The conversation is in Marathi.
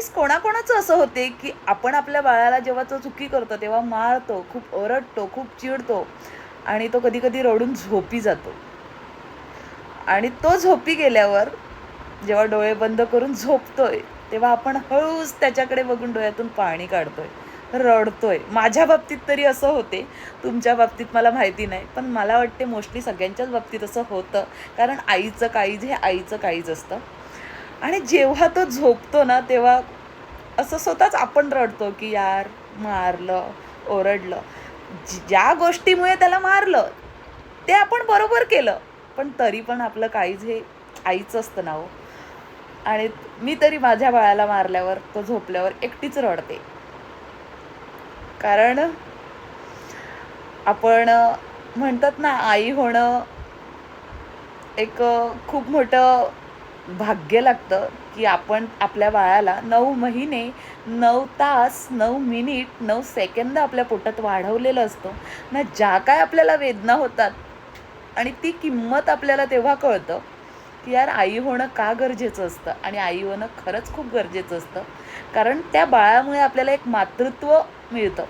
त्यावेळेस कोणाकोणाचं असं होते की आपण आपल्या बाळाला जेव्हा तो चुकी करतो तेव्हा मारतो, खूप ओरडतो, खूप चिडतो आणि तो कधी कधी रडून झोपी जातो. आणि तो झोपी गेल्यावर जेव्हा डोळे बंद करून झोपतोय तेव्हा आपण हळूच त्याच्याकडे बघून डोळ्यातून पाणी काढतोय, रडतोय. माझ्या बाबतीत तरी असं होते, तुमच्या बाबतीत मला माहिती नाही, पण मला वाटते मोस्टली सगळ्यांच्याच बाबतीत असं होतं. कारण आईचं काळीज हे आईचं काळीज असतं. आणि जेव्हा तो झोपतो ना तेव्हा असं स्वतःच आपण रडतो की यार मारलं, ओरडलं. ज्या गोष्टीमुळे त्याला मारलं ते आपण बरोबर केलं, पण तरी पण आपलं काळीज हे आईचं असतं ना हो. आणि मी तरी माझ्या बाळाला मारल्यावर तो झोपल्यावर एकटीच रडते. कारण आपण म्हणतात ना आई होणं एक खूप मोठं भाग्य लागतं की आपण आपल्या बाळाला 9 महिने 9 तास 9 मिनिट 9 सेकंद आपल्या पोटात वाढवलेलं असतं ना. ज्या काय आपल्याला वेदना होतात आणि ती किंमत आपल्याला तेव्हा कळतं की यार आई होणं का गरजेचं असतं. आणि आई होणं खरंच खूप गरजेचं असतं, कारण त्या बाळामुळे आपल्याला एक मातृत्व मिळतं.